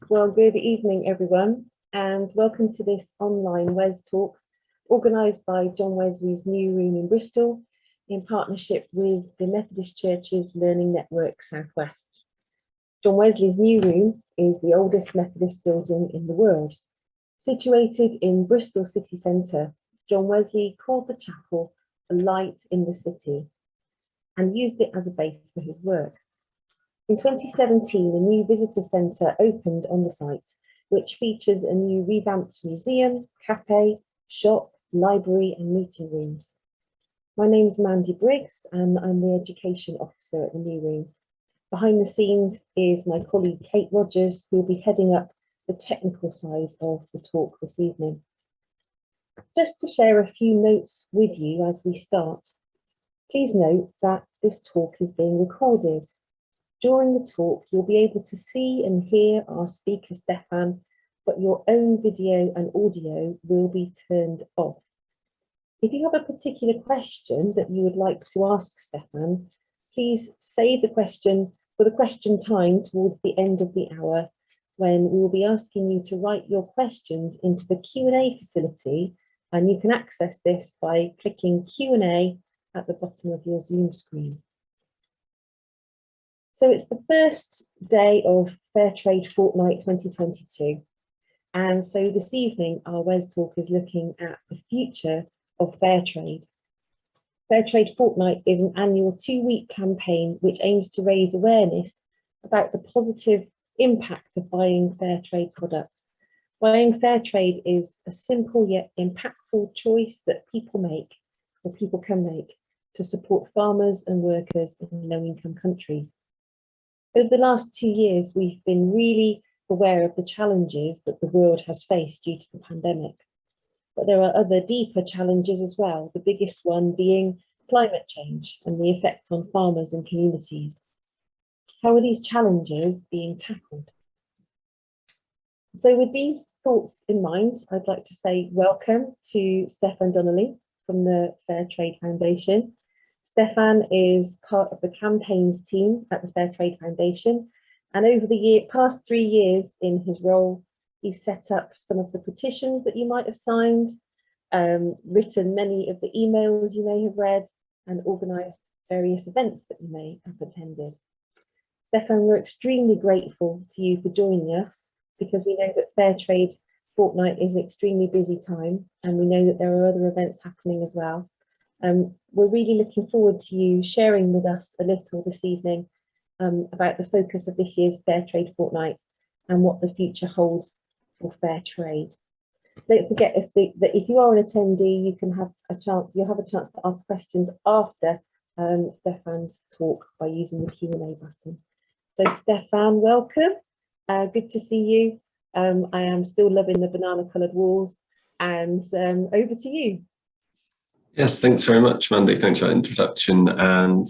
Well, good evening, everyone, and welcome to this online WES talk organised by John Wesley's New Room in Bristol in partnership with the Methodist Church's Learning Network Southwest. John Wesley's New Room is the oldest Methodist building in the world. Situated in Bristol city centre, John Wesley called the chapel a light in the city and used it as a base for his work. In 2017, a new visitor centre opened on the site, which features a new revamped museum, cafe, shop, library and meeting rooms. My name is Mandy Briggs and I'm the Education Officer at the New Room. Behind the scenes is my colleague Kate Rogers, who will be heading up the technical side of the talk this evening. Just to share a few notes with you as we start, please note that this talk is being recorded. During the talk, you'll be able to see and hear our speaker, Stefan, but your own video and audio will be turned off. If you have a particular question that you would like to ask Stefan, please save the question for the question time towards the end of the hour, when we will be asking you to write your questions into the Q&A facility, and you can access this by clicking Q&A at the bottom of your Zoom screen. So it's the first day of Fairtrade Fortnight 2022. And so this evening, our WES talk is looking at the future of Fairtrade. Fairtrade Fortnight is an annual 2-week campaign which aims to raise awareness about the positive impact of buying Fairtrade products. Buying Fairtrade is a simple yet impactful choice that people make, or people can make, to support farmers and workers in low-income countries. Over the last 2 years, we've been really aware of the challenges that the world has faced due to the pandemic. But there are other deeper challenges as well, the biggest one being climate change and the effect on farmers and communities. How are these challenges being tackled? So with these thoughts in mind, I'd like to say welcome to Stefan Donnelly from the Fairtrade Foundation. Stefan is part of the campaigns team at the Fairtrade Foundation, and over the past 3 years in his role, he's set up some of the petitions that you might have signed, written many of the emails you may have read, and organised various events that you may have attended. Stefan, we're extremely grateful to you for joining us, because we know that Fairtrade Fortnight is an extremely busy time, and we know that there are other events happening as well. We're really looking forward to you sharing with us a little this evening about the focus of this year's Fairtrade Fortnight and what the future holds for Fairtrade. Don't forget that if you are an attendee, you'll have a chance to ask questions after Stefan's talk by using the Q&A button. So Stefan, welcome. Good to see you. I am still loving the banana coloured walls, and over to you. Yes, thanks very much, Mandy. Thanks for that introduction, and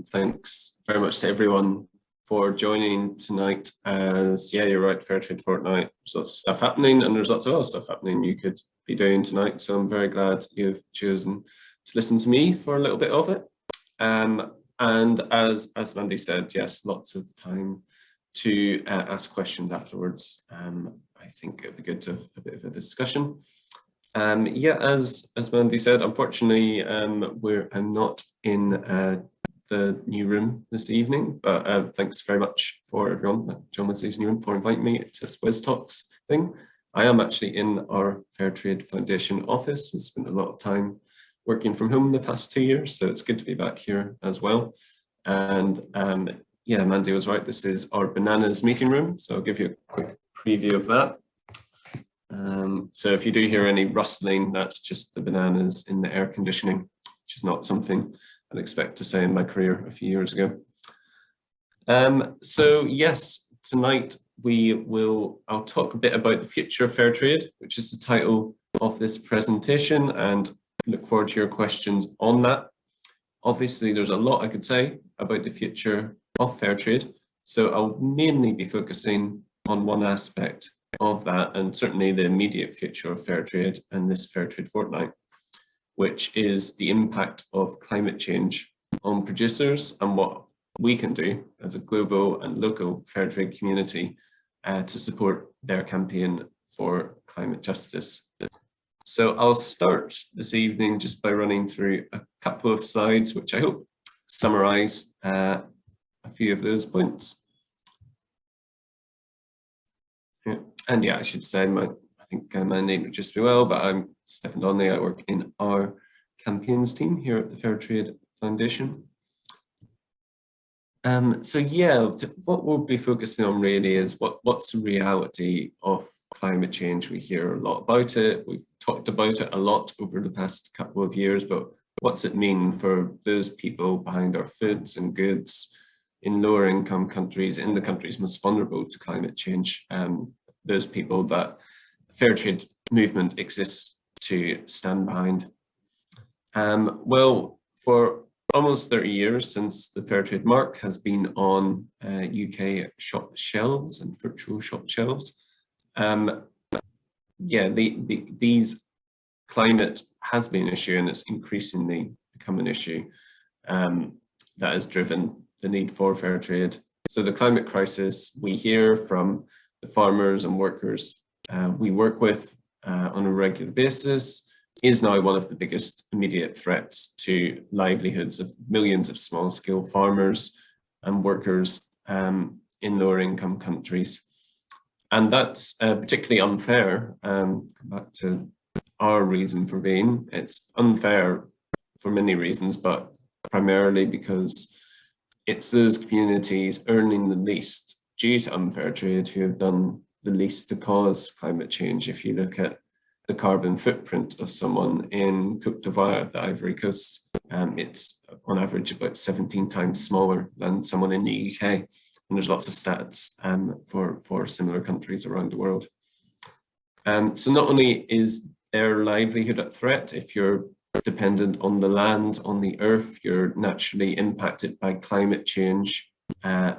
thanks very much to everyone for joining tonight. As yeah, you're right, Fairtrade Fortnight, there's lots of stuff happening, and there's lots of other stuff happening you could be doing tonight. So I'm very glad you've chosen to listen to me for a little bit of it. And as Mandy said, yes, lots of time to ask questions afterwards. I think it'd be good to have a bit of a discussion. Yeah, as Mandy said, unfortunately, I'm not in the New Room this evening, but thanks very much for everyone at John Wesley's New Room for inviting me to this WES Talks thing. I am actually in our Fairtrade Foundation office. We've spent a lot of time working from home the past 2 years, so it's good to be back here as well. And yeah, Mandy was right, this is our bananas meeting room, so I'll give you a quick preview of that. So if you do hear any rustling, that's just the bananas in the air conditioning, which is not something I'd expect to say in my career a few years ago. So yes, tonight I'll talk a bit about the future of Fairtrade, which is the title of this presentation, and look forward to your questions on that. Obviously, there's a lot I could say about the future of Fairtrade, so I'll mainly be focusing on one aspect of that, and certainly the immediate future of Fairtrade and this Fairtrade Fortnight, which is the impact of climate change on producers and what we can do as a global and local Fairtrade community to support their campaign for climate justice. So I'll start this evening just by running through a couple of slides, which I hope summarise a few of those points. Yeah. And yeah, I should say, I think Mandy introduced me well, but I'm Stefan Donnelly. I work in our campaigns team here at the Fairtrade Foundation. So yeah, what we'll be focusing on really is what's the reality of climate change. We hear a lot about it. We've talked about it a lot over the past couple of years, but what's it mean for those people behind our foods and goods in lower income countries, in the countries most vulnerable to climate change, those people that the Fairtrade movement exists to stand behind. Well, for almost 30 years since the Fairtrade mark has been on UK shop shelves and virtual shop shelves, yeah, these climate has been an issue, and it's increasingly become an issue that has driven the need for Fairtrade. So the climate crisis we hear from the farmers and workers we work with on a regular basis is now one of the biggest immediate threats to livelihoods of millions of small-scale farmers and workers in lower income countries. And that's particularly unfair. Come back to our reason for being. It's unfair for many reasons, but primarily because it's those communities earning the least due to unfair trade who have done the least to cause climate change. If you look at the carbon footprint of someone in Côte d'Ivoire, the Ivory Coast, it's on average about 17 times smaller than someone in the UK. And there's lots of stats for similar countries around the world. So not only is their livelihood at threat, if you're dependent on the land, on the earth, you're naturally impacted by climate change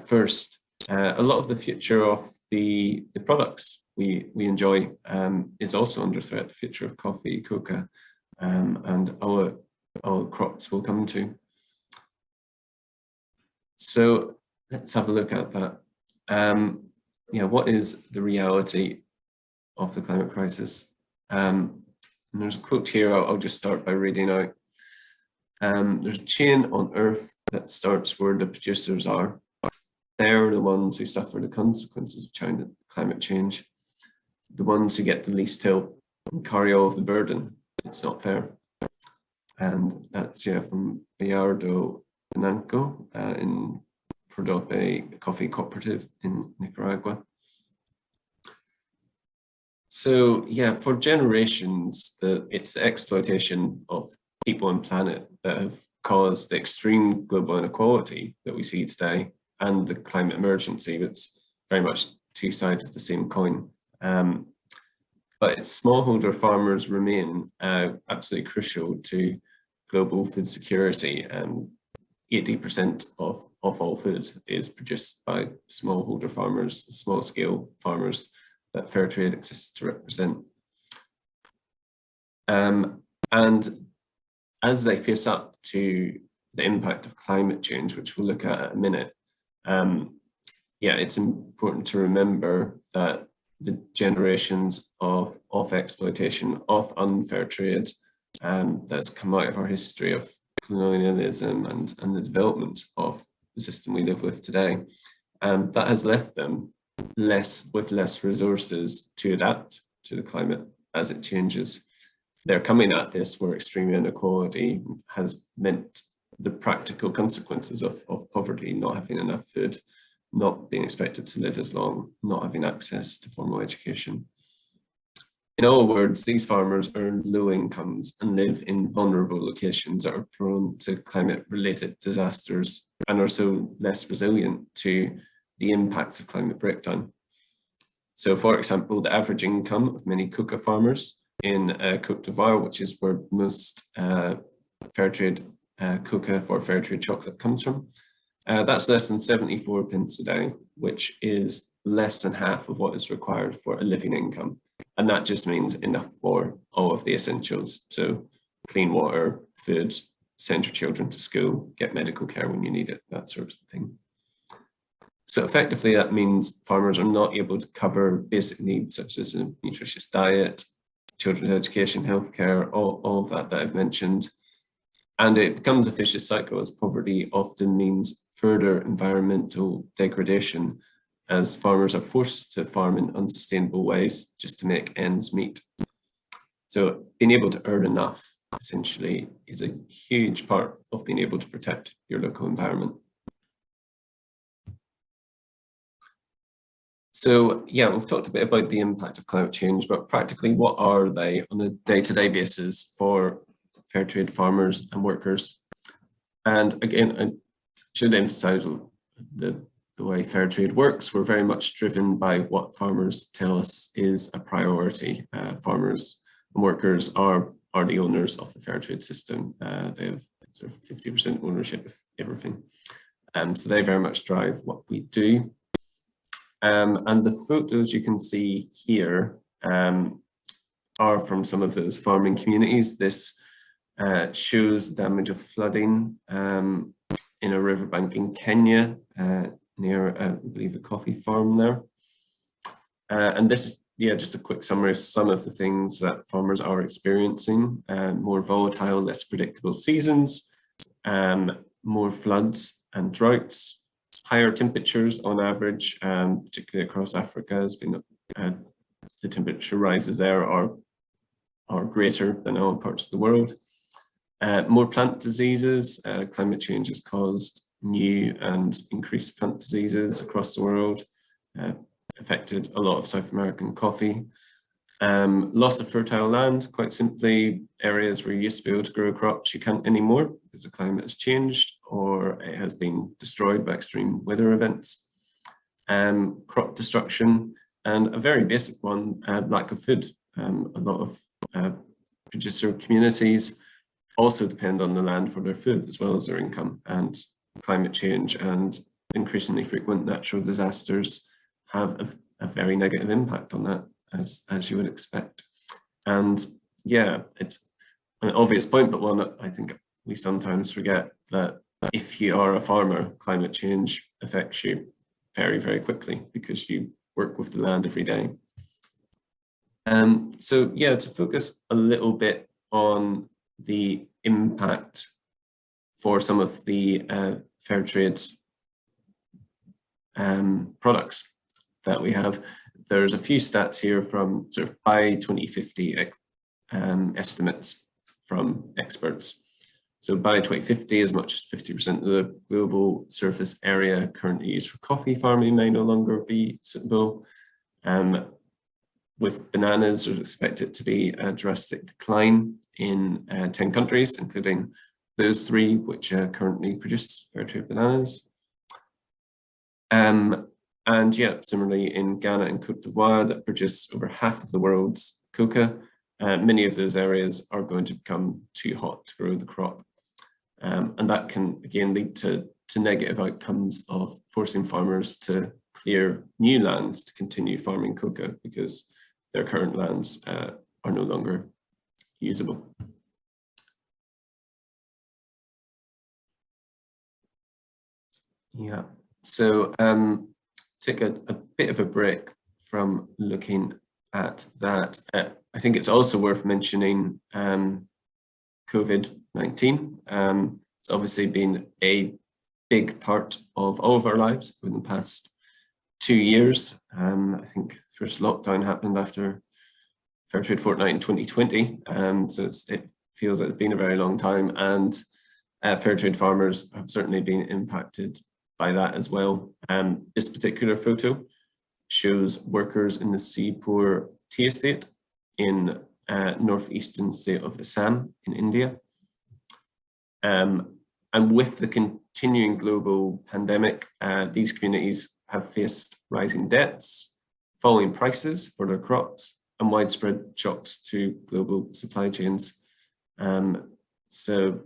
first. A lot of the future of the products we enjoy is also under threat. The future of coffee, cocoa, and our crops will come to. So let's have a look at that. Yeah, what is the reality of the climate crisis? And there's a quote here I'll just start by reading out. There's a chain on Earth that starts where the producers are. They're the ones who suffer the consequences of climate change. The ones who get the least help and carry all of the burden. It's not fair. And that's from Bayardo Nanco in Prodope Coffee Cooperative in Nicaragua. So yeah, for generations, it's the exploitation of people and planet that have caused the extreme global inequality that we see today and the climate emergency. It's very much two sides of the same coin. But smallholder farmers remain absolutely crucial to global food security. 80% of all food is produced by smallholder farmers, small-scale farmers that Fairtrade exists to represent. And as they face up to the impact of climate change, which we'll look at in a minute, yeah, it's important to remember that the generations of exploitation, of unfair trade that's come out of our history of colonialism and the development of the system we live with today, that has left them with less resources to adapt to the climate as it changes. They're coming at this where extreme inequality has meant the practical consequences of poverty, not having enough food, not being expected to live as long, not having access to formal education. In other words, these farmers earn low incomes and live in vulnerable locations that are prone to climate-related disasters and are so less resilient to the impacts of climate breakdown. So, for example, the average income of many cocoa farmers in Côte d'Ivoire, which is where most Fairtrade cocoa for Fairtrade chocolate comes from, that's less than 74 pence a day, which is less than half of what is required for a living income. And that just means enough for all of the essentials. So clean water, food, send your children to school, get medical care when you need it, that sort of thing. So effectively, that means farmers are not able to cover basic needs such as a nutritious diet, children's education, healthcare, all of that I've mentioned. And it becomes a vicious cycle, as poverty often means further environmental degradation, as farmers are forced to farm in unsustainable ways just to make ends meet. So being able to earn enough, essentially, is a huge part of being able to protect your local environment. So yeah, we've talked a bit about the impact of climate change, but practically what are they on a day-to-day basis for Fairtrade farmers and workers? And again, I should emphasize the way Fairtrade works. We're very much driven by what farmers tell us is a priority. Farmers and workers are the owners of the Fairtrade system. They have sort of 50% ownership of everything. So they very much drive what we do. And the photos you can see here are from some of those farming communities. This shows damage of flooding in a riverbank in Kenya, near, I believe, a coffee farm there. And this is, just a quick summary of some of the things that farmers are experiencing. More volatile, less predictable seasons, more floods and droughts, higher temperatures on average, particularly across Africa. Has been the temperature rises there are greater than all parts of the world. More plant diseases. Climate change has caused new and increased plant diseases across the world, affected a lot of South American coffee. Loss of fertile land, quite simply areas where you used to be able to grow crops, you can't anymore because the climate has changed or it has been destroyed by extreme weather events. Crop destruction, and a very basic one, lack of food. A lot of producer communities also depend on the land for their food as well as their income, and climate change and increasingly frequent natural disasters have a very negative impact on that, as you would expect. And yeah, it's an obvious point, but one that I think we sometimes forget, that if you are a farmer, climate change affects you very, very quickly because you work with the land every day. So yeah, to focus a little bit on the impact for some of the Fairtrade products that we have. There's a few stats here from sort of by 2050 estimates from experts. So by 2050, as much as 50% of the global surface area currently used for coffee farming may no longer be suitable. With bananas, there's expected to be a drastic decline in 10 countries, including those 3 which currently produce Fairtrade bananas. And yet, similarly in Ghana and Cote d'Ivoire, that produce over half of the world's coca, many of those areas are going to become too hot to grow the crop. And that can again lead to negative outcomes of forcing farmers to clear new lands to continue farming coca because their current lands are no longer usable. Yeah, so take a bit of a break from looking at that. I think it's also worth mentioning COVID-19. It's obviously been a big part of all of our lives in the past 2 years. I think first lockdown happened after Fairtrade Fortnight in 2020. So it feels like it's been a very long time, and Fairtrade farmers have certainly been impacted by that as well. This particular photo shows workers in the Seapur tea estate in northeastern state of Assam in India. And with the continuing global pandemic, these communities have faced rising debts, falling prices for their crops, and widespread shocks to global supply chains. So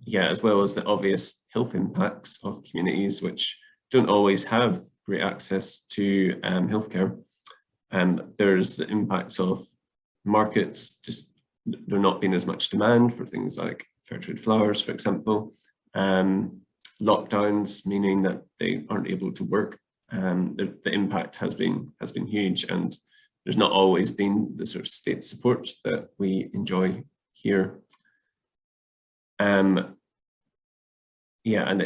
yeah, as well as the obvious health impacts of communities which don't always have great access to healthcare. There's the impacts of markets, just there not being as much demand for things like Fairtrade flowers, for example. Lockdowns, meaning that they aren't able to work the impact has been huge, and there's not always been the sort of state support that we enjoy here. Yeah, and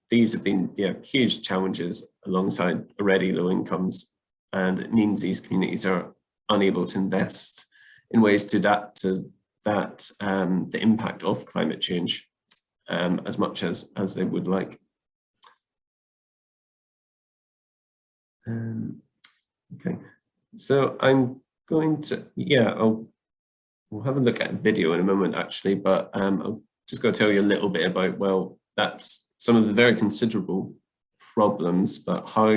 these have been huge challenges alongside already low incomes, and it means these communities are unable to invest in ways to adapt to that the impact of climate change as much as they would like. Okay, so I'm going to we'll have a look at a video in a moment actually, but I'm just going to tell you a little bit about, well, that's some of the very considerable problems, but how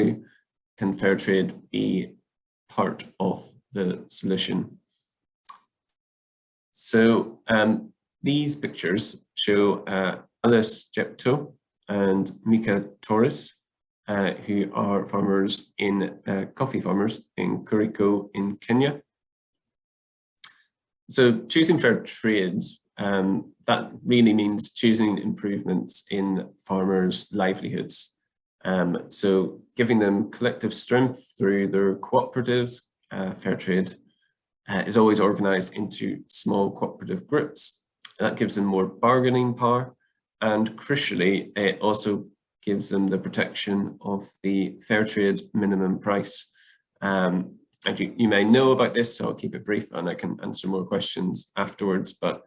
can Fairtrade be part of the solution? So these pictures show Alice Jepto and Mika Torres, who are farmers coffee farmers in Kuriko in Kenya. So choosing fair trades, that really means choosing improvements in farmers' livelihoods. So giving them collective strength through their cooperatives. Fairtrade is always organised into small cooperative groups. That gives them more bargaining power, and crucially, it also gives them the protection of the Fairtrade minimum price. And you may know about this, so I'll keep it brief and I can answer more questions afterwards, but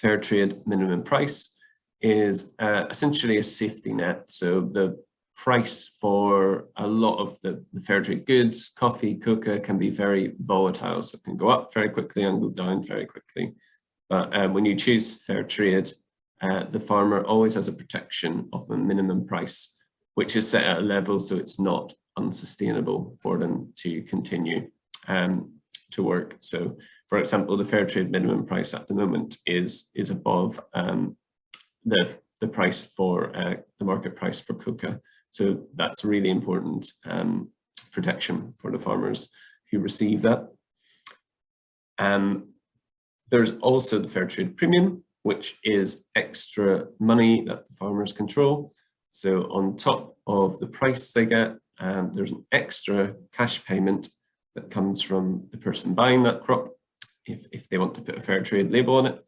Fairtrade minimum price is essentially a safety net. So the price for a lot of the Fairtrade goods, coffee, cocoa, can be very volatile. So it can go up very quickly and go down very quickly. But when you choose Fairtrade, the farmer always has a protection of a minimum price, which is set at a level so it's not unsustainable for them to continue to work. So, for example, the Fairtrade minimum price at the moment is above the price for the market price for cocoa. So that's really important protection for the farmers who receive that. There's also the Fairtrade premium, which is extra money that the farmers control. So on top of the price they get, there's an extra cash payment that comes from the person buying that crop, if they want to put a Fairtrade label on it.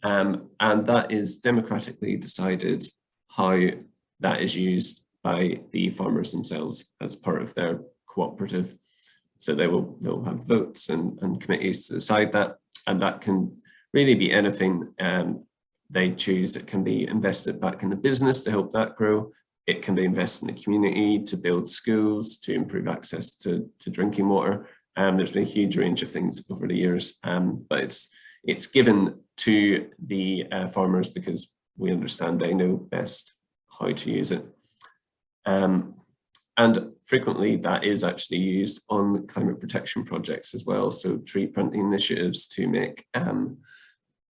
And that is democratically decided how that is used by the farmers themselves as part of their cooperative. So they'll have votes and committees to decide that, and that can really be anything they choose. It can be invested back in the business to help that grow. It can be invested in the community to build schools, to improve access to drinking water. There's been a huge range of things over the years, but it's given to the farmers because we understand they know best how to use it. And frequently that is actually used on climate protection projects as well. So tree planting initiatives to make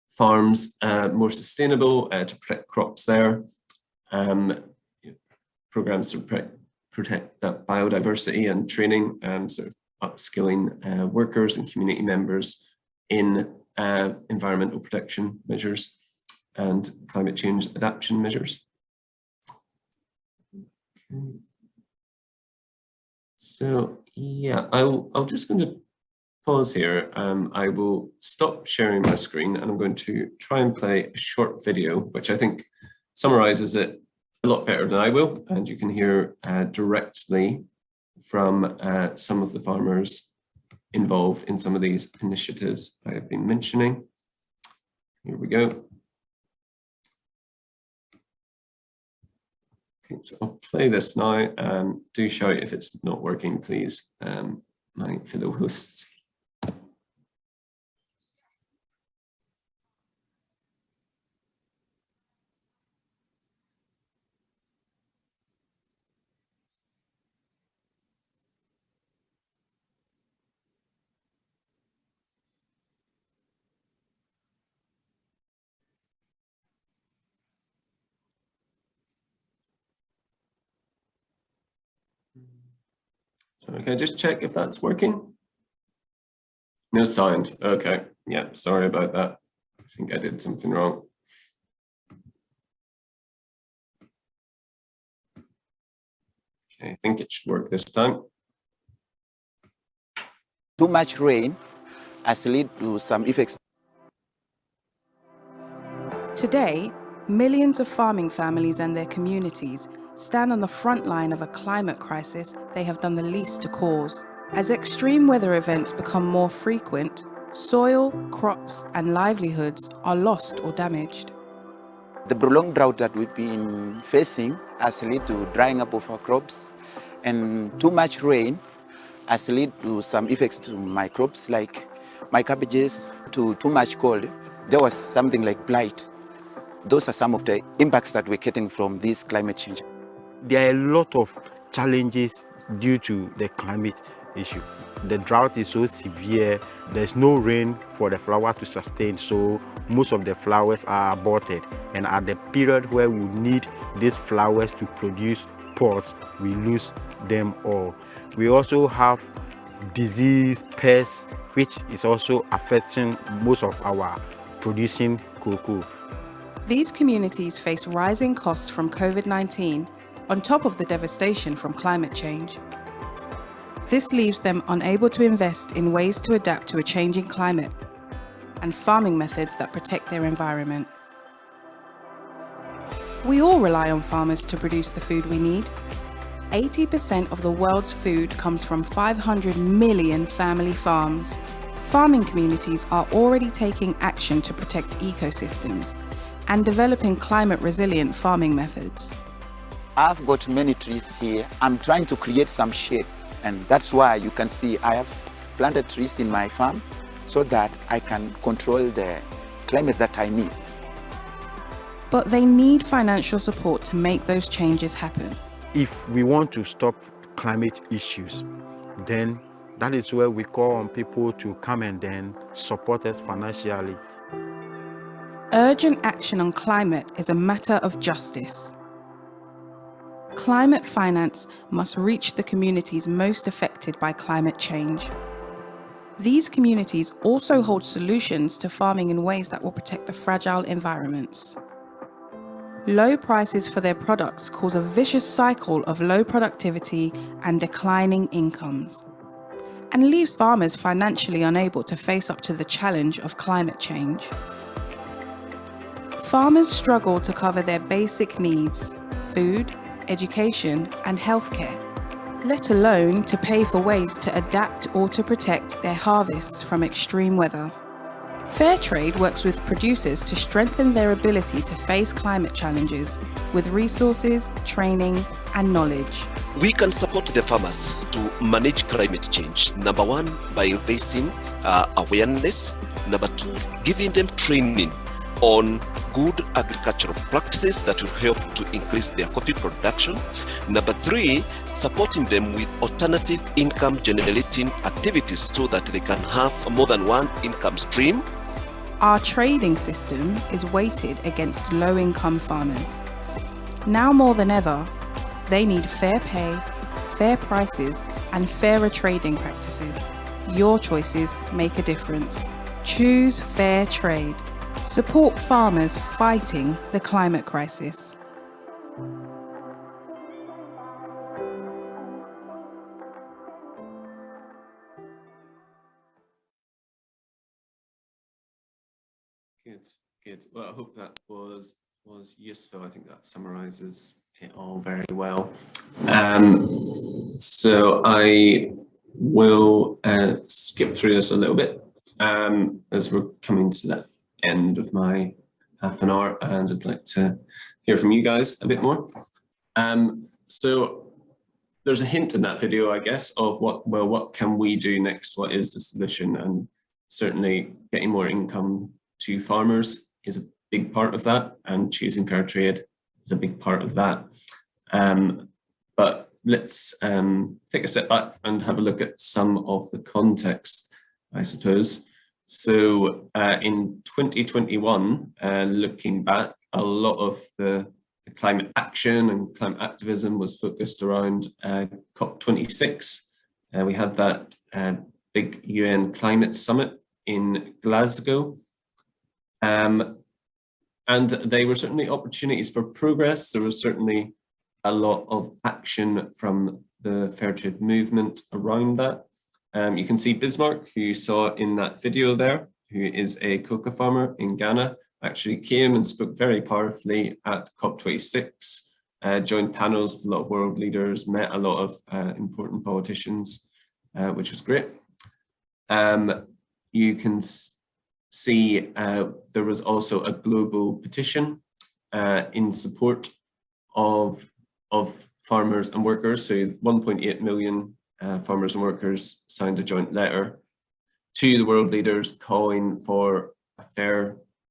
farms more sustainable, to protect crops there. Programs to protect that biodiversity and training, sort of upskilling workers and community members in environmental protection measures and climate change adaptation measures. Okay. So yeah, I'm just going to pause here. I will stop sharing my screen and I'm going to try and play a short video, which I think summarizes it a lot better than I will, and you can hear directly from some of the farmers involved in some of these initiatives I have been mentioning. Here we go. Okay, so I'll play this now, and do shout if it's not working, please, my fellow hosts. So okay, just check if that's working. No sound. Okay. Yeah, sorry about that. I think I did something wrong. Okay, I think it should work this time. Too much rain has led to some effects. Today, millions of farming families and their communities stand on the front line of a climate crisis they have done the least to cause. As extreme weather events become more frequent, soil, crops, and livelihoods are lost or damaged. The prolonged drought that we've been facing has led to drying up of our crops, and too much rain has led to some effects to my crops, like my cabbages, to too much cold. There was something like blight. Those are some of the impacts that we're getting from this climate change. There are a lot of challenges due to the climate issue. The drought is so severe, there's no rain for the flower to sustain, so most of the flowers are aborted. And at the period where we need these flowers to produce pods, we lose them all. We also have disease, pests, which is also affecting most of our producing cocoa. These communities face rising costs from COVID-19 on top of the devastation from climate change. This leaves them unable to invest in ways to adapt to a changing climate and farming methods that protect their environment. We all rely on farmers to produce the food we need. 80% of the world's food comes from 500 million family farms. Farming communities are already taking action to protect ecosystems and developing climate-resilient farming methods. I've got many trees here. I'm trying to create some shade, and that's why you can see I have planted trees in my farm so that I can control the climate that I need. But they need financial support to make those changes happen. If we want to stop climate issues, then that is where we call on people to come and then support us financially. Urgent action on climate is a matter of justice. Climate finance must reach the communities most affected by climate change. These communities also hold solutions to farming in ways that will protect the fragile environments. Low prices for their products cause a vicious cycle of low productivity and declining incomes, and leaves farmers financially unable to face up to the challenge of climate change. Farmers struggle to cover their basic needs, food, education, and healthcare, let alone to pay for ways to adapt or to protect their harvests from extreme weather. Fairtrade works with producers to strengthen their ability to face climate challenges with resources, training, and knowledge. We can support the farmers to manage climate change. Number one, by raising awareness. Number two, giving them training on good agricultural practices that will help to increase their coffee production. Number three, supporting them with alternative income generating activities so that they can have more than one income stream. Our trading system is weighted against low-income farmers. Now more than ever, they need fair pay, fair prices, and fairer trading practices. Your choices make a difference. Choose fair trade. Support farmers fighting the climate crisis. Good. Well, I hope that was useful. I think that summarizes it all very well. So I will skip through this a little bit as we're coming to the end of my half an hour, and I'd like to hear from you guys a bit more. So there's a hint in that video, I guess, of what can we do next? What is the solution? And certainly getting more income to farmers is a big part of that, and choosing fair trade is a big part of that. But let's take a step back and have a look at some of the context, I suppose. So in 2021, looking back, a lot of the climate action and climate activism was focused around COP26. We had that big UN climate summit in Glasgow. And they were certainly opportunities for progress. There was certainly a lot of action from the Fairtrade movement around that. You can see Bismarck, who you saw in that video there, who is a cocoa farmer in Ghana, actually came and spoke very powerfully at COP26, joined panels with a lot of world leaders, met a lot of important politicians, which was great. You can see there was also a global petition in support of farmers and workers. So 1.8 million farmers and workers signed a joint letter to the world leaders calling for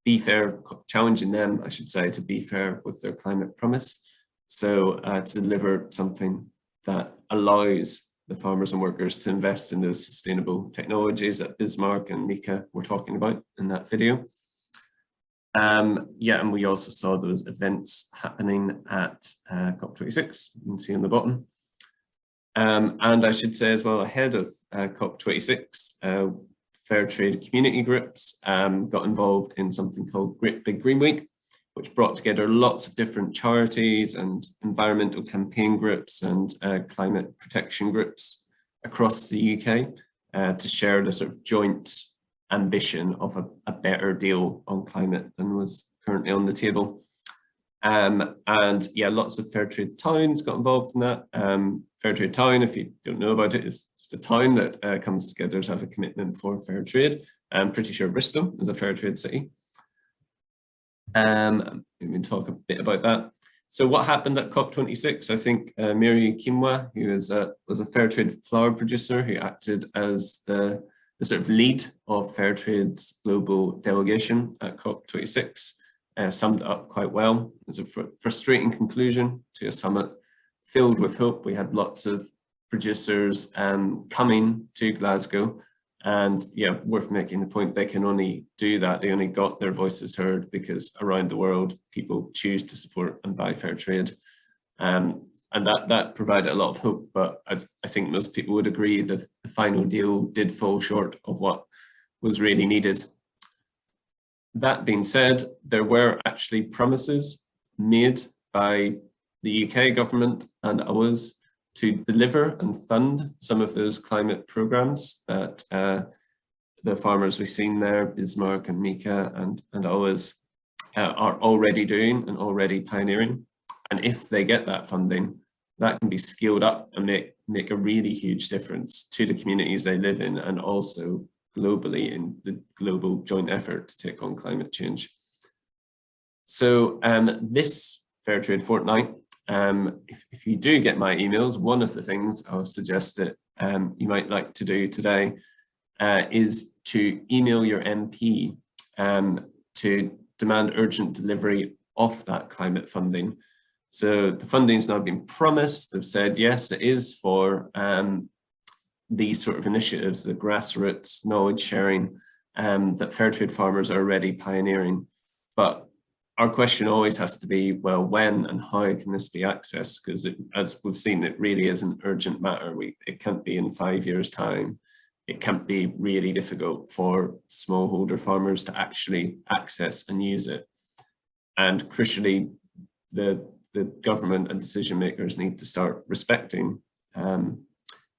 be fair, challenging them, I should say, to be fair with their climate promise. So to deliver something that allows the farmers and workers to invest in those sustainable technologies that Bismarck and Mika were talking about in that video. Yeah, and we also saw those events happening at COP26, you can see on the bottom. And I should say as well, ahead of COP26, Fairtrade community groups got involved in something called Great Big Green Week, which brought together lots of different charities and environmental campaign groups and climate protection groups across the UK to share the sort of joint ambition of a better deal on climate than was currently on the table. And yeah, lots of Fairtrade towns got involved in that. Fairtrade town, if you don't know about it, is just a town that comes together to have a commitment for Fairtrade. I'm pretty sure Bristol is a Fairtrade city. We can talk a bit about that. So what happened at COP26? I think Mary Kimwa, who was a Fairtrade flower producer who acted as the sort of lead of Fairtrade's global delegation at COP26, summed it up quite well. It was a frustrating conclusion to a summit filled with hope. We had lots of producers coming to Glasgow, and yeah, worth making the point, they can only do that, they only got their voices heard because around the world people choose to support and buy Fairtrade. And that provided a lot of hope, but I think most people would agree that the final deal did fall short of what was really needed. That being said, there were actually promises made by the UK government and others to deliver and fund some of those climate programs that the farmers we've seen there, Bismarck and Mika and others, are already doing and already pioneering. And if they get that funding, that can be scaled up and make a really huge difference to the communities they live in, and also globally in the global joint effort to take on climate change. So this Fairtrade Fortnight, if you do get my emails, one of the things I would suggest that you might like to do today is to email your MP to demand urgent delivery of that climate funding. So the funding's now been promised. They've said, yes, it is for these sort of initiatives, the grassroots knowledge sharing that Fairtrade farmers are already pioneering. But our question always has to be, well, when and how can this be accessed? Because as we've seen, it really is an urgent matter. It can't be in 5 years' time. It can't be really difficult for smallholder farmers to actually access and use it. And crucially, the government and decision makers need to start respecting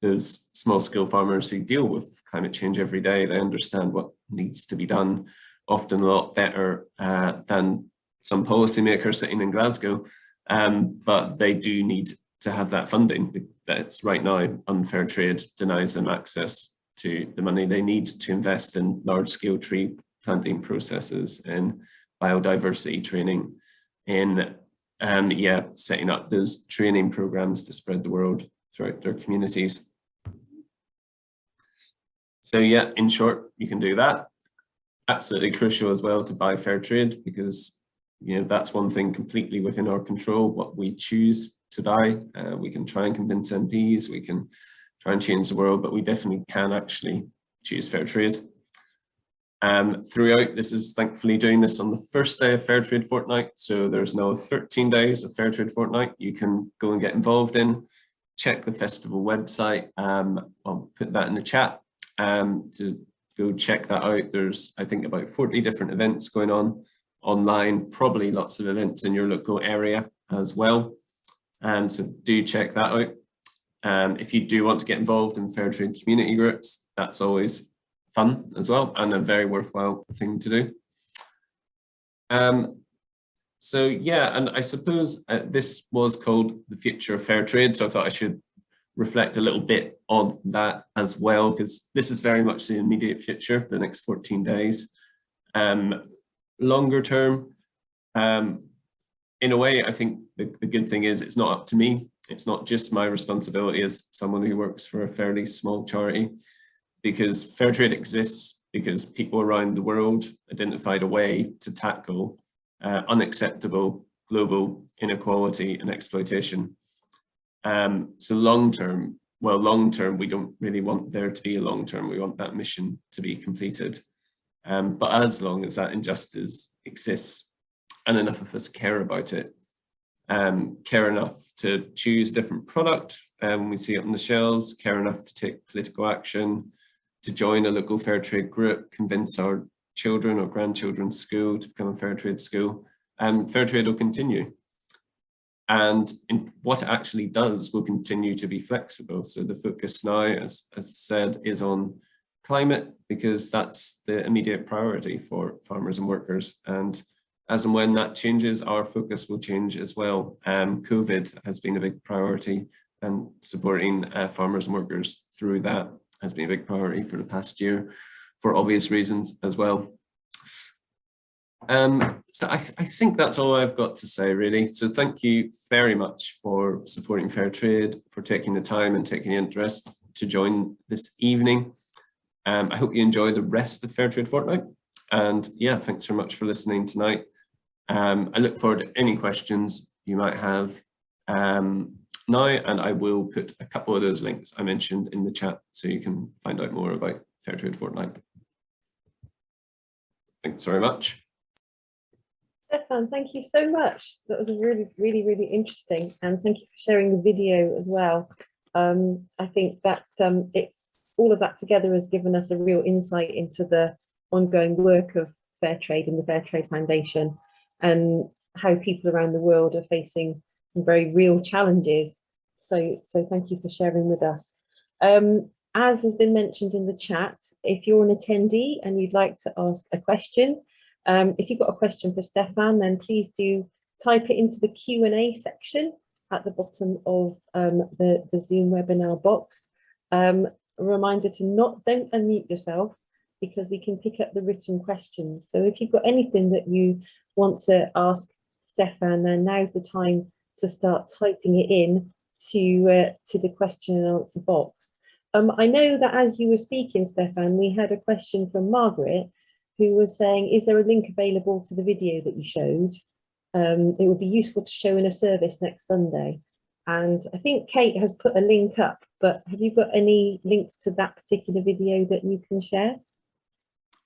those small scale farmers who deal with climate change every day. They understand what needs to be done, often a lot better than some policymakers sitting in Glasgow, but they do need to have that funding. That's right now, unfair trade denies them access to the money they need to invest in large scale tree planting processes, in biodiversity training, in setting up those training programs to spread the word throughout their communities. So yeah, in short, you can do that. Absolutely crucial as well to buy Fairtrade, because that's one thing completely within our control, what we choose to buy. We can try and convince MPs, we can try and change the world, but we definitely can actually choose Fairtrade. Throughout, this is thankfully doing this on the first day of Fairtrade Fortnight, so there's now 13 days of Fairtrade Fortnight you can go and get involved in. Check the festival website, I'll put that in the chat to go check that out. There's, I think, about 40 different events going on online, probably lots of events in your local area as well. So do check that out. If you do want to get involved in Fairtrade community groups, that's always fun as well, and a very worthwhile thing to do. So yeah, and I suppose this was called the Future of Fairtrade, so I thought I should reflect a little bit on that as well, because this is very much the immediate future, the next 14 days. Longer term, in a way, I think the good thing is it's not up to me. It's not just my responsibility as someone who works for a fairly small charity, because Fairtrade exists because people around the world identified a way to tackle unacceptable global inequality and exploitation. So long term, we don't really want there to be a long term. We want that mission to be completed. But as long as that injustice exists and enough of us care about it, care enough to choose a different product when we see it on the shelves, care enough to take political action, to join a local Fairtrade group, convince our children or grandchildren's school to become a Fairtrade school, Fairtrade will continue. And in what it actually does will continue to be flexible. So the focus now, as I said, is on climate, because that's the immediate priority for farmers and workers. And as and when that changes, our focus will change as well. COVID has been a big priority, and supporting farmers and workers through that has been a big priority for the past year, for obvious reasons as well. So I think that's all I've got to say, really. So thank you very much for supporting Fairtrade, for taking the time and taking the interest to join this evening. I hope you enjoy the rest of Fairtrade Fortnight. And yeah, thanks very much for listening tonight. I look forward to any questions you might have now, and I will put a couple of those links I mentioned in the chat so you can find out more about Fairtrade Fortnight. Thanks very much. Stefan, thank you so much. That was really interesting, and thank you for sharing the video as well. I think that it's all of that together has given us a real insight into the ongoing work of Fairtrade and the Fairtrade Foundation, and how people around the world are facing some very real challenges. So thank you for sharing with us. As has been mentioned in the chat, if you're an attendee and you'd like to ask a question, if you've got a question for Stefan, then please do type it into the Q&A section at the bottom of the Zoom webinar box. A reminder to don't unmute yourself, because we can pick up the written questions. So if you've got anything that you want to ask Stefan, then now's the time to start typing it in to the question and answer box. I know that as you were speaking, Stefan, we had a question from Margaret, who was saying, is there a link available to the video that you showed? It would be useful to show in a service next Sunday. And I think Kate has put a link up, but have you got any links to that particular video that you can share?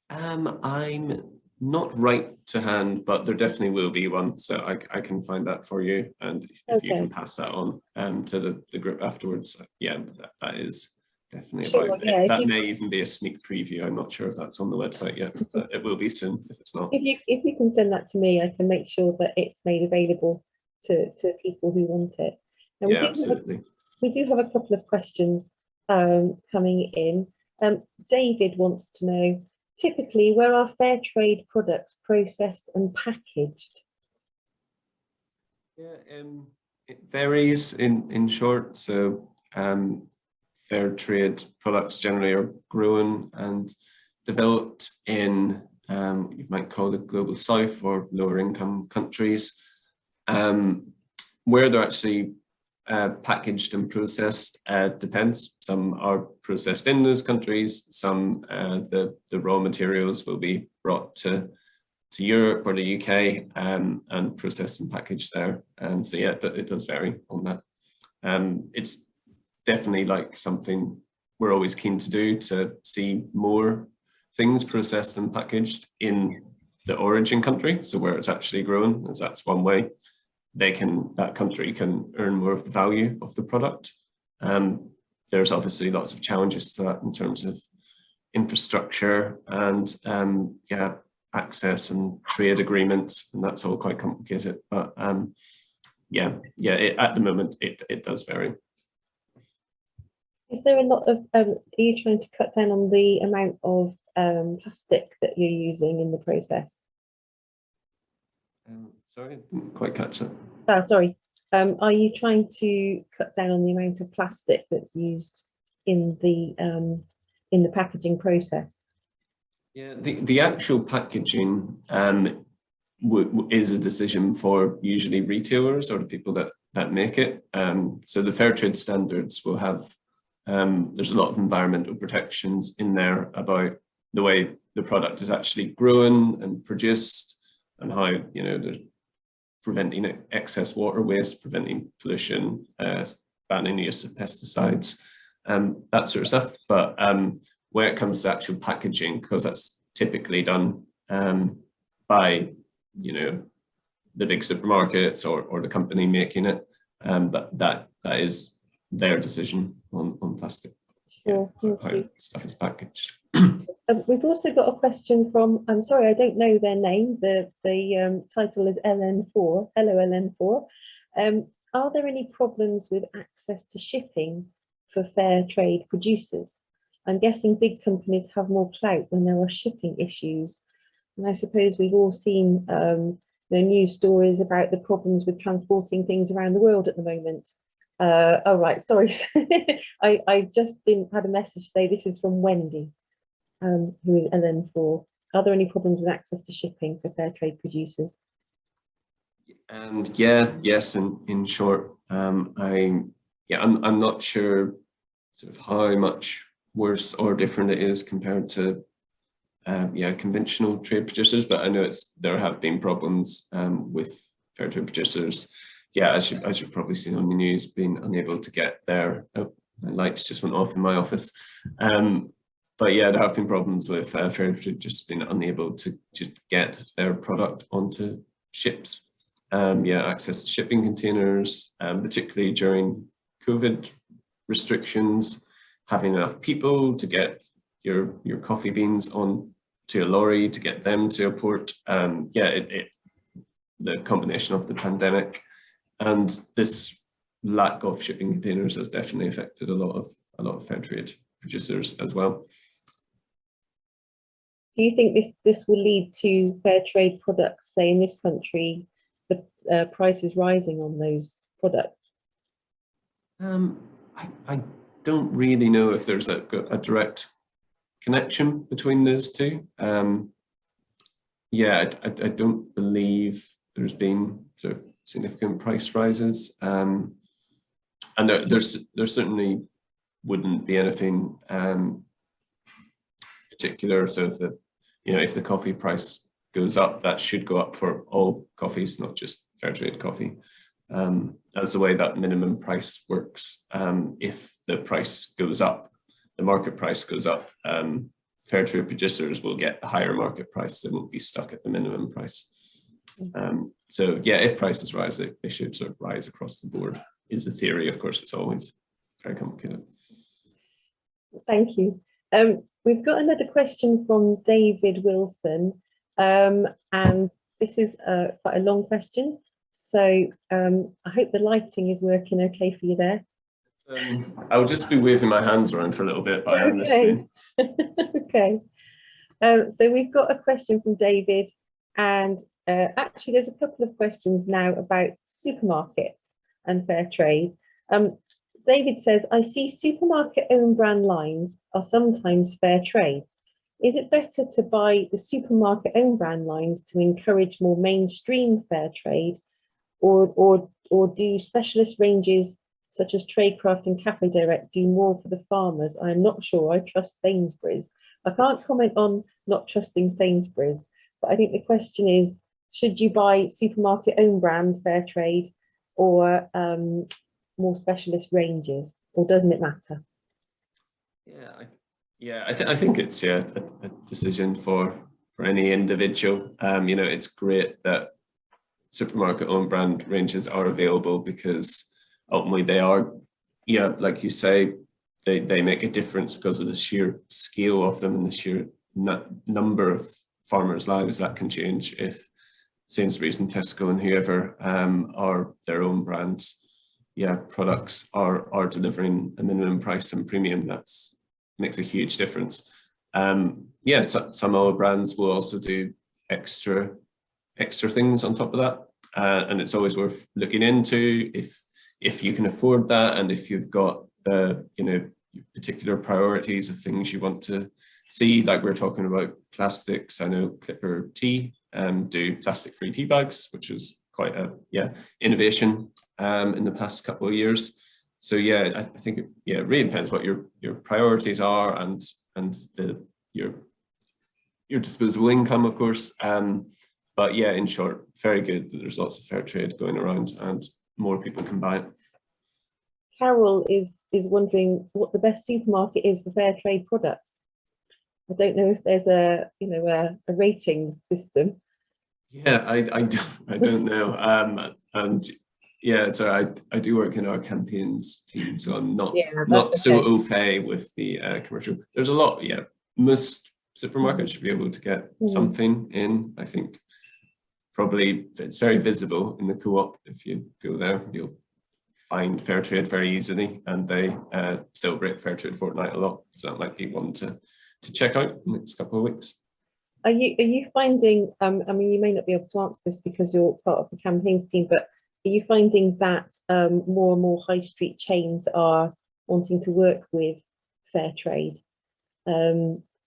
I'm not right to hand, but there definitely will be one, so I can find that for you, and if you can pass that on to the group afterwards. Yeah, that is definitely Sure, about yeah, it. That may even be a sneak preview. I'm not sure if that's on the website yet, but it will be soon if it's not. If you can send that to me, I can make sure that it's made available to people who want it. And yeah, absolutely. We do have a couple of questions coming in. David wants to know, typically, where are Fairtrade products processed and packaged? Yeah, it varies in short. So Fairtrade products generally are grown and developed in you might call the global south or lower income countries. Where they're actually packaged and processed depends. Some are processed in those countries, some the raw materials will be brought to Europe or the UK and processed and packaged there. So yeah, but it does vary on that. It's definitely like something we're always keen to do, to see more things processed and packaged in the origin country, so where it's actually grown, as that's one way that country can earn more of the value of the product. There's obviously lots of challenges to that in terms of infrastructure and access and trade agreements, and that's all quite complicated. But at the moment it does vary. Is there a lot of, are you trying to cut down on the amount of plastic that you're using in the process? Sorry, didn't quite catch it. Oh, sorry. Are you trying to cut down on the amount of plastic that's used in the packaging process? Yeah, the actual packaging is a decision for usually retailers or the people that make it. So the Fairtrade standards will have, there's a lot of environmental protections in there about the way the product is actually grown and produced, and how, you know, there's preventing excess water waste, preventing pollution, banning the use of pesticides, that sort of stuff. But when it comes to actual packaging, because that's typically done by, you know, the big supermarkets or the company making it, but that is their decision on plastic. Sure, how stuff is packaged. We've also got a question from, I'm sorry, I don't know their name. The title is LN4. Hello, LN4. Are there any problems with access to shipping for fair trade producers? I'm guessing big companies have more clout when there are shipping issues. And I suppose we've all seen the news stories about the problems with transporting things around the world at the moment. Oh, right, sorry. I've just had a message say this is from Wendy, who is LN4. Are there any problems with access to shipping for fair trade producers? And yes, in short, I'm not sure sort of how much worse or different it is compared to conventional trade producers, but I know there have been problems with fair trade producers. Yeah, as you've probably seen on the news, being unable to get their, oh, my lights just went off in my office. But yeah, there have been problems with fair trade just being unable to just get their product onto ships. Access to shipping containers, particularly during COVID restrictions, having enough people to get your coffee beans on to a lorry to get them to a port. The combination of the pandemic and this lack of shipping containers has definitely affected a lot of fair trade producers as well. Do you think this will lead to fair trade products, say in this country, the prices rising on those products? I don't really know if there's a direct connection between those two. I don't believe there's been sort of significant price rises. And there certainly wouldn't be anything particular. So if the coffee price goes up, that should go up for all coffees, not just fair trade coffee. That's the way that minimum price works. If the price goes up, the market price goes up, fair trade producers will get the higher market price. They won't be stuck at the minimum price. If prices rise, they should sort of rise across the board, is the theory. Of course, it's always very complicated. Thank you. We've got another question from David Wilson, and this is quite a long question. So I hope the lighting is working okay for you there. I'll just be waving my hands around for a little bit, but I am listening. Okay. So we've got a question from David, and actually there's a couple of questions now about supermarkets and fair trade. David says, I see supermarket own brand lines are sometimes fair trade. Is it better to buy the supermarket own brand lines to encourage more mainstream fair trade, or do specialist ranges such as Tradecraft and Cafe Direct do more for the farmers? I'm not sure. I trust Sainsbury's. I can't comment on not trusting Sainsbury's, but I think the question is, should you buy supermarket own brand fair trade or more specialist ranges, or doesn't it matter? I think it's a decision for any individual. It's great that supermarket own brand ranges are available because ultimately they are, like you say, they make a difference because of the sheer scale of them and the sheer number of farmers' lives that can change if Sainsbury's and Tesco and whoever are their own brands, products are delivering a minimum price and premium. That's makes a huge difference. So, some other brands will also do extra things on top of that, and it's always worth looking into if you can afford that, and if you've got the particular priorities of things you want to see. Like we're talking about plastics. I know Clipper Tea do plastic-free tea bags, which is quite a innovation in the past couple of years. So I think it really depends what your priorities are and your disposable income, of course. But in short, very good that there's lots of fair trade going around and more people can buy it. Carol is wondering what the best supermarket is for fair trade products. I don't know if there's a ratings system. I don't know. So I do work in our campaigns team, so I'm not so au fait with the commercial. There's a lot. Most supermarkets should be able to get something in. I think probably it's very visible in the co-op. If you go there, you'll find Fairtrade very easily, and they celebrate Fairtrade Fortnight a lot. So that might be one to check out in the next couple of weeks. Are you finding? I mean, you may not be able to answer this because you're part of the campaigns team, but are you finding that more and more high street chains are wanting to work with Fairtrade?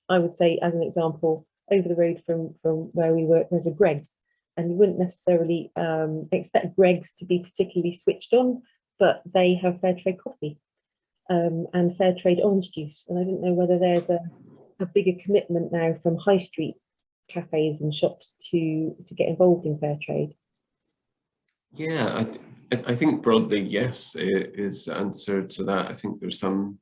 I would say, as an example, over the road from where we work, there's a Briggs, and you wouldn't necessarily expect Briggs to be particularly switched on, but they have Fairtrade coffee and Fairtrade orange juice, and I didn't know whether there's a bigger commitment now from high street cafes and shops to get involved in Fairtrade. I think broadly yes is the answer to that. I think there's some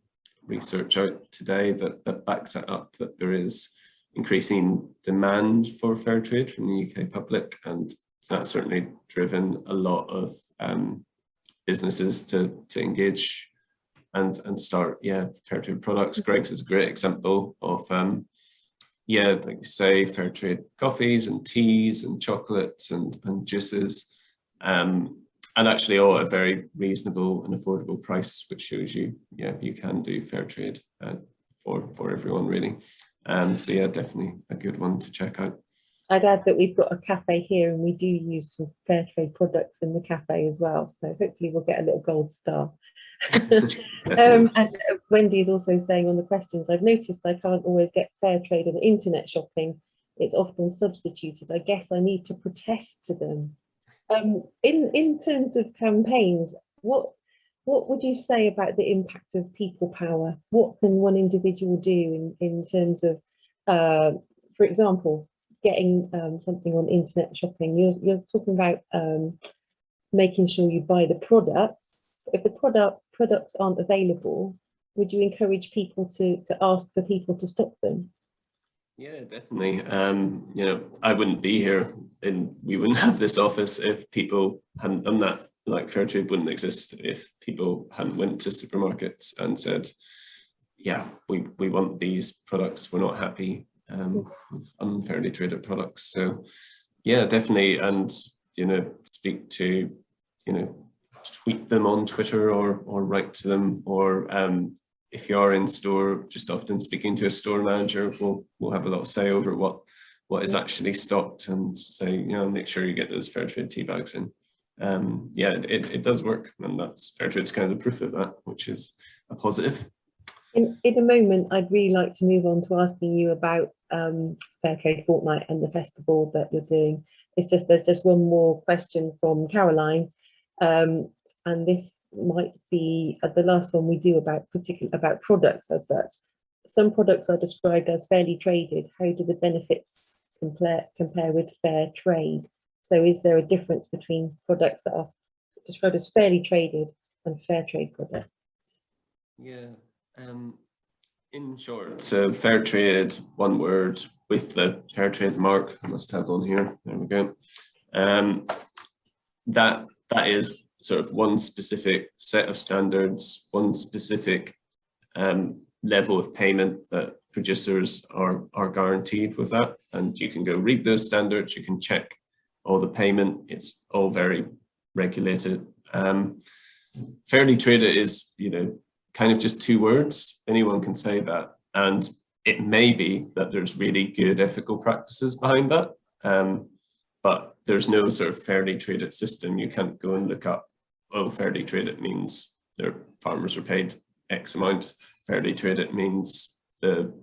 research out today that backs that up, that there is increasing demand for fair trade from the UK public, and that's certainly driven a lot of businesses to engage and start fair trade products. Greggs is a great example of like you say, fair trade coffees and teas and chocolates and juices, and actually all at a very reasonable and affordable price, which shows you you can do fair trade for everyone really. So definitely a good one to check out. I'd add that we've got a cafe here and we do use some fair trade products in the cafe as well, so hopefully we'll get a little gold star. And Wendy is also saying on the questions, I've noticed I can't always get fair trade on internet shopping. It's often substituted. I guess I need to protest to them. In terms of campaigns, what would you say about the impact of people power? What can one individual do in terms of, for example, getting something on internet shopping? You're talking about making sure you buy the products. If the products aren't available, would you encourage people to ask for people to stock them? Yeah, definitely. I wouldn't be here and we wouldn't have this office if people hadn't done that. Like Fairtrade wouldn't exist if people hadn't went to supermarkets and said, we want these products, we're not happy with unfairly traded products. So definitely, and speak to tweet them on Twitter or write to them, or if you are in store, just often speaking to a store manager will have a lot of say over what is actually stocked, and say, make sure you get those Fairtrade tea bags in. It does work, and that's Fairtrade's kind of the proof of that, which is a positive. In a moment, I'd really like to move on to asking you about Fairtrade Fortnight and the festival that you're doing. There's just one more question from Caroline, and this might be the last one we do about products as such. Some products are described as fairly traded. How do the benefits compare with fair trade? So is there a difference between products that are described as fairly traded and fair trade products? In short, so fair trade, one word with the fair trade mark, I must have on here, there we go. That is sort of one specific set of standards, one specific level of payment that producers are guaranteed with that, and you can go read those standards, you can check all the payment. It's all very regulated. Fairly traded is, kind of just two words. Anyone can say that. And it may be that there's really good ethical practices behind that. But there's no sort of fairly traded system. You can't go and look up, oh, fairly traded means their farmers are paid X amount. Fairly traded means the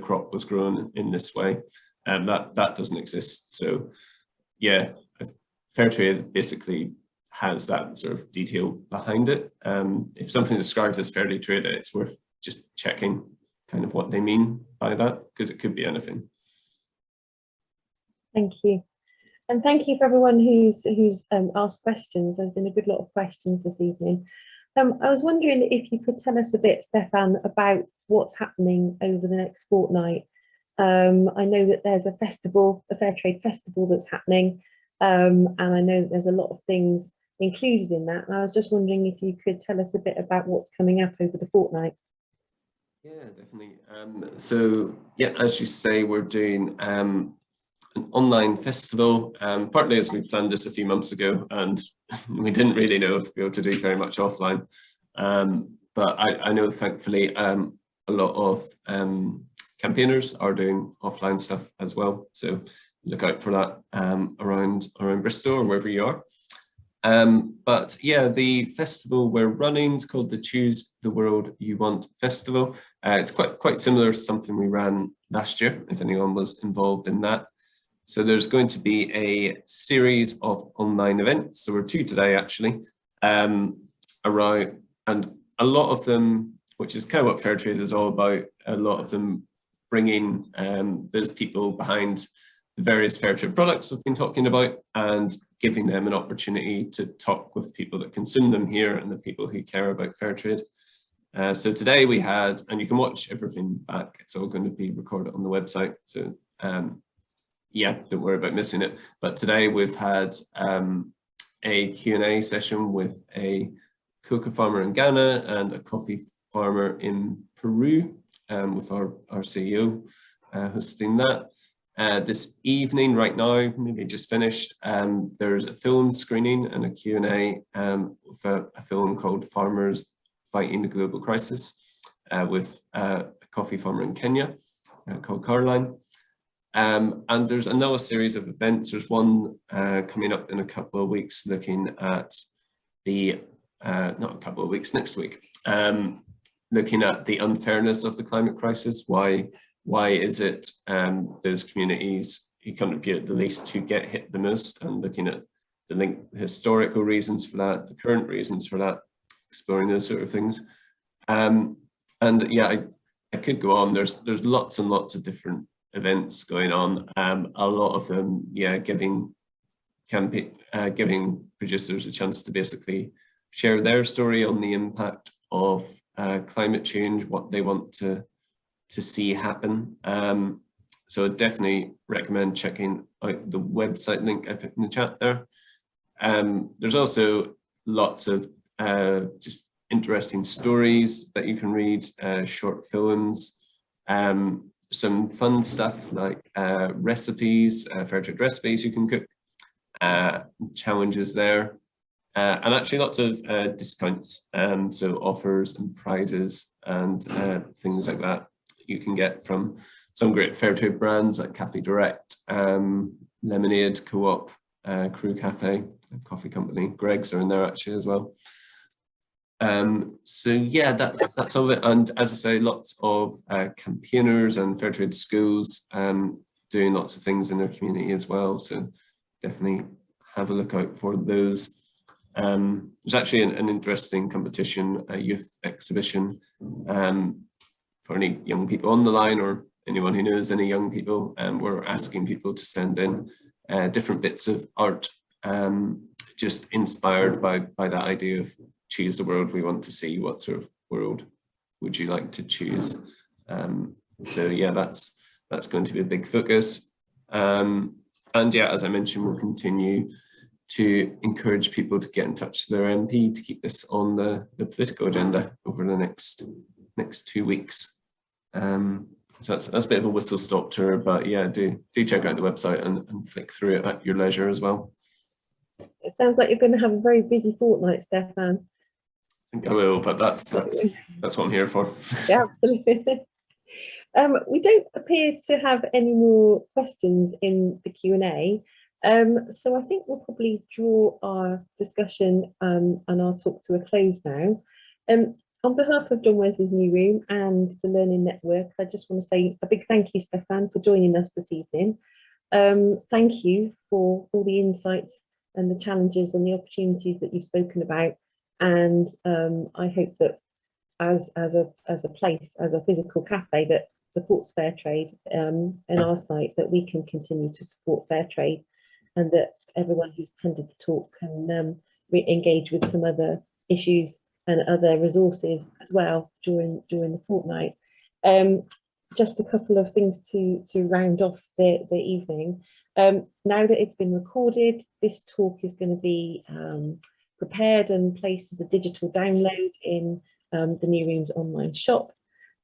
crop was grown in this way. And that doesn't exist. So yeah, Fairtrade basically has that sort of detail behind it. If something is described as fairly traded, it's worth just checking kind of what they mean by that, because it could be anything. Thank you. And thank you for everyone who's asked questions. There's been a good lot of questions this evening. I was wondering if you could tell us a bit, Stefan, about what's happening over the next fortnight. I know that there's a festival, a Fairtrade festival that's happening, and I know that there's a lot of things included in that. And I was just wondering if you could tell us a bit about what's coming up over the fortnight. Yeah, definitely. So yeah, as you say, we're doing an online festival, partly as we planned this a few months ago, and we didn't really know if we were able to do very much offline. But I know, thankfully, a lot of campaigners are doing offline stuff as well. So look out for that around Bristol or wherever you are. But yeah, the festival we're running is called the Choose the World You Want Festival. It's quite similar to something we ran last year, if anyone was involved in that. So there's going to be a series of online events. So we're two today actually, around, and a lot of them, which is kind of what Fairtrade is all about, a lot of them bringing those people behind the various Fairtrade products we've been talking about and giving them an opportunity to talk with people that consume them here and the people who care about Fairtrade. So today we had, and you can watch everything back, it's all going to be recorded on the website. So yeah, don't worry about missing it. But today we've had a Q&A session with a cocoa farmer in Ghana and a coffee farmer in Peru, with our CEO hosting that. This evening, right now, maybe just finished, there's a film screening and a Q&A with a film called Farmers Fighting the Global Crisis, with a coffee farmer in Kenya called Caroline. And there's another series of events. There's one coming up in a couple of weeks looking at the, not a couple of weeks, next week, looking at the unfairness of the climate crisis. Why is it those communities who contribute the least who get hit the most, and looking at the historical reasons for that, the current reasons for that, exploring those sort of things. And yeah, I could go on. There's lots and lots of different events going on. A lot of them, yeah, giving producers a chance to basically share their story on the impact of climate change, what they want to see happen. So definitely recommend checking out the website link I put in the chat there. There's also lots of just interesting stories that you can read, short films, some fun stuff like recipes, Fairtrade recipes you can cook, challenges there, and actually lots of discounts, so offers and prizes and things like that you can get from some great Fairtrade brands like Cafe Direct, Lemonade, Co-op, Crew Cafe, coffee company, Briggs are in there actually as well. So yeah, that's all of it. And as I say, lots of campaigners and Fairtrade schools doing lots of things in their community as well. So definitely have a look out for those. There's actually an interesting competition, a youth exhibition, for any young people on the line or anyone who knows any young people. We're asking people to send in different bits of art, just inspired by that idea of choose the world we want to see. What sort of world would you like to choose? So yeah, that's going to be a big focus. And yeah, as I mentioned, we'll continue to encourage people to get in touch with their MP to keep this on the political agenda over the next 2 weeks. So that's a bit of a whistle-stop tour, but yeah, do check out the website and flick through it at your leisure as well. It sounds like you're going to have a very busy fortnight, Stefan. I think I will, but that's what I'm here for. Yeah, absolutely. We don't appear to have any more questions in the Q&A, so I think we'll probably draw our discussion and our talk to a close now. On behalf of John Wesley's New Room and the Learning Network, I just want to say a big thank you, Stefan, for joining us this evening. Thank you for all the insights and the challenges and the opportunities that you've spoken about. And I hope that as a place, as a physical cafe that supports Fairtrade in our site, that we can continue to support Fairtrade, and that everyone who's attended the talk can engage with some other issues and other resources as well during the fortnight. Just a couple of things to round off the evening. Now that it's been recorded, this talk is going to be prepared and placed as a digital download in the New Room's online shop.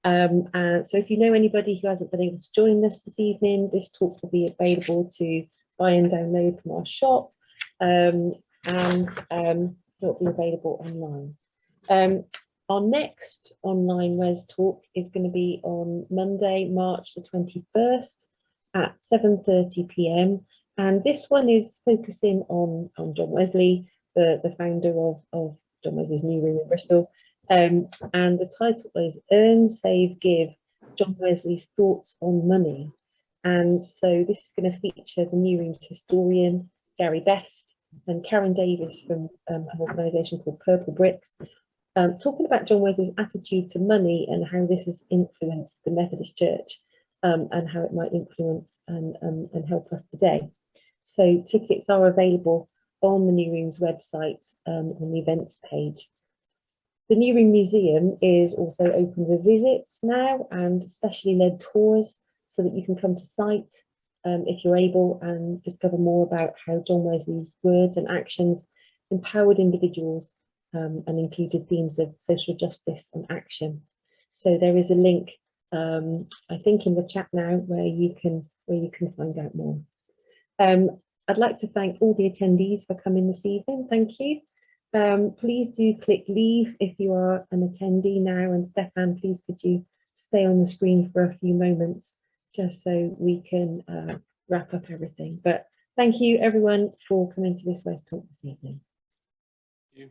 So if you know anybody who hasn't been able to join us this evening, this talk will be available to buy and download from our shop, and it'll be available online. Our next online WES talk is going to be on Monday, March the 21st at 7:30 p.m. And this one is focusing on John Wesley, the founder of John Wesley's New Room in Bristol. And the title is Earn, Save, Give, John Wesley's Thoughts on Money. And so this is going to feature the New Room's historian, Gary Best, and Karen Davis from an organisation called Purple Bricks, talking about John Wesley's attitude to money and how this has influenced the Methodist Church, and how it might influence and help us today. So tickets are available on the New Room's website on the events page. The New Room Museum is also open for visits now and specially led tours, so that you can come to site if you're able and discover more about how John Wesley's words and actions empowered individuals and included themes of social justice and action. So there is a link, I think, in the chat now where you can find out more. I'd like to thank all the attendees for coming this evening. Thank you. Please do click leave if you are an attendee now, and Stefan, please could you stay on the screen for a few moments just so we can wrap up everything. But thank you everyone for coming to this WES talk this evening. Thank you.